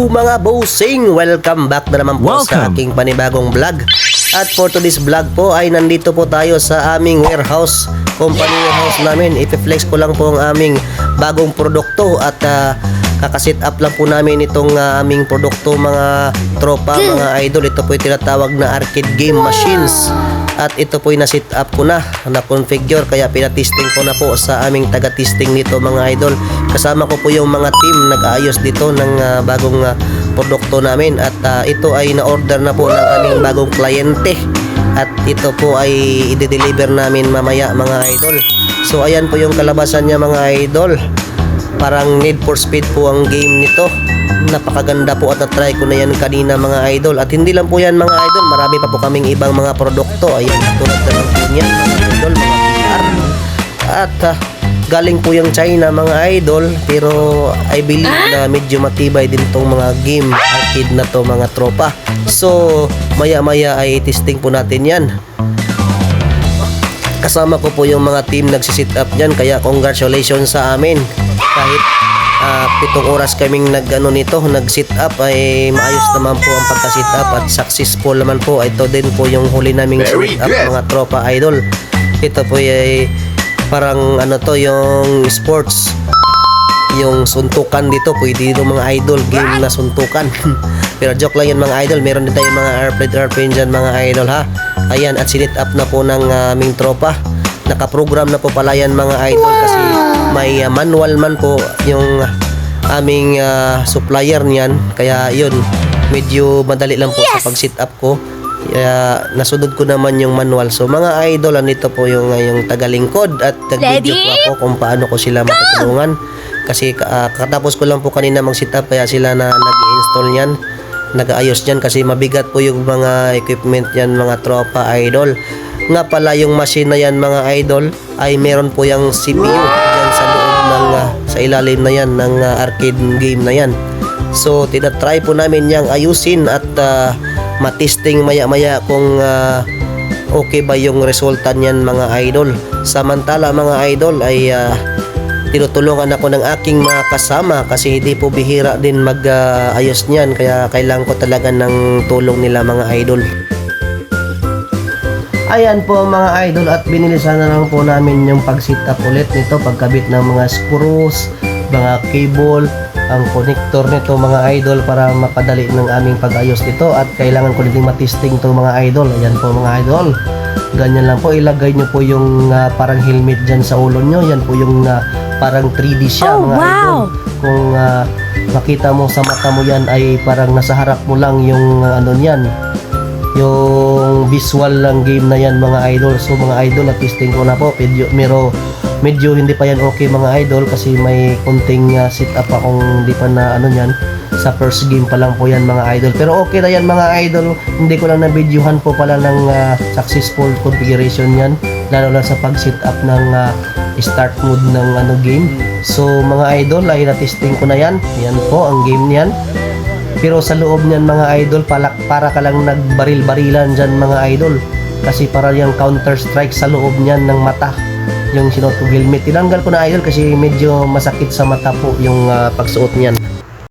mga bossing! Welcome back na naman po sa aking panibagong vlog. At for today's vlog po ay nandito po tayo sa aming warehouse, company warehouse namin. Ipiflex ko lang po ang aming bagong produkto at kakasit up lang po namin itong aming produkto mga tropa, mga idol. Ito po yung tinatawag na arcade game machines. At ito po yung na-sit up ko na configure, kaya pinatesting ko na po sa aming taga-testing nito mga idol. Kasama ko po yung mga team nag-aayos dito ng bagong produkto namin. At ito ay na-order na po ng aming bagong kliyente. At ito po ay i-deliver namin mamaya mga idol. So ayan po yung kalabasan niya mga idol. Parang Need for Speed po ang game nito. Napakaganda po at na-try ko na yan kanina mga idol. At hindi lang po yan mga idol, marami pa po kaming ibang mga produkto. Ayan, tulad na lang po yan mga idol, mga VR. At galing po yung China mga idol. Pero I believe na medyo matibay din tong mga game arcade na to mga tropa. So maya maya ay testing po natin yan. Kasama ko po yung mga team nagsisit up dyan, kaya congratulations sa amin. Kahit 7 oras kaming nag-sit up ay maayos naman po ang pagka-sit up at successful naman po. Ito din po yung huli naming sit up mga tropa idol. Ito po ay parang yung sports, yung suntukan dito. Pwede dito mga idol, game na suntukan. Pero joke lang yan mga idol, meron din tayong mga airplane dyan mga idol ha. Ayan, at sinit up na po ng aming tropa. Nakaprogram na po pala yan mga idol, kasi may manual man po yung aming supplier niyan. Kaya yun, medyo madali lang po sa pag-sit up ko. Kaya nasunod ko naman yung manual. So mga idol, nito po yung tagalingkod at nag-video po ako kung paano ko sila matutulungan. Kasi katapos ko lang po kanina mag-sit up, kaya sila na nag-install niyan, nag-aayos niyan, kasi mabigat po yung mga equipment yan mga tropa idol. Nga pala yung machine na yan mga idol ay meron po yung CPU dyan sa loob ng sa ilalim na yan ng arcade game na yan. So tinatry po namin yang ayusin at matesting maya maya kung okay ba yung resulta niyan mga idol. Samantala mga idol ay tinutulungan ako ng aking mga kasama, kasi hindi po bihira din mag-ayos niyan, kaya kailangan ko talaga ng tulong nila mga idol. Ayan po mga idol, at binilisan na lang po namin yung pag-sit up ulit nito, pagkabit ng mga screws, mga cable, ang connector nito mga idol, para makadali ng aming pag-ayos nito. At kailangan ko din matesting to mga idol. Ayan po mga idol, ganyan lang po, ilagay nyo po yung parang helmet dyan sa ulo nyo. Yan po yung parang 3D siya mga idol. Kung makita mo sa mata mo yan, ay parang nasa harap mo lang yung niyan, yung visual lang game na yan mga idol. So mga idol, na-testing ko na po. Medyo hindi pa yan okay mga idol, kasi may konting sit up akong hindi pa na yan. Sa first game pa lang po yan mga idol. Pero okay na yan mga idol. Hindi ko lang na-videohan po pala ng successful configuration yan, lalo na sa pag-sit up ng start mode ng game. So mga idol, ay na-testing ko na yan. Yan po ang game niyan. Pero sa loob niyan mga idol, para ka lang nagbaril-barilan dyan mga idol, kasi para yung counter strike sa loob niyan ng mata, yung sinuot ko helmet. Tinanggal ko na idol kasi medyo masakit sa mata po yung pagsuot niyan.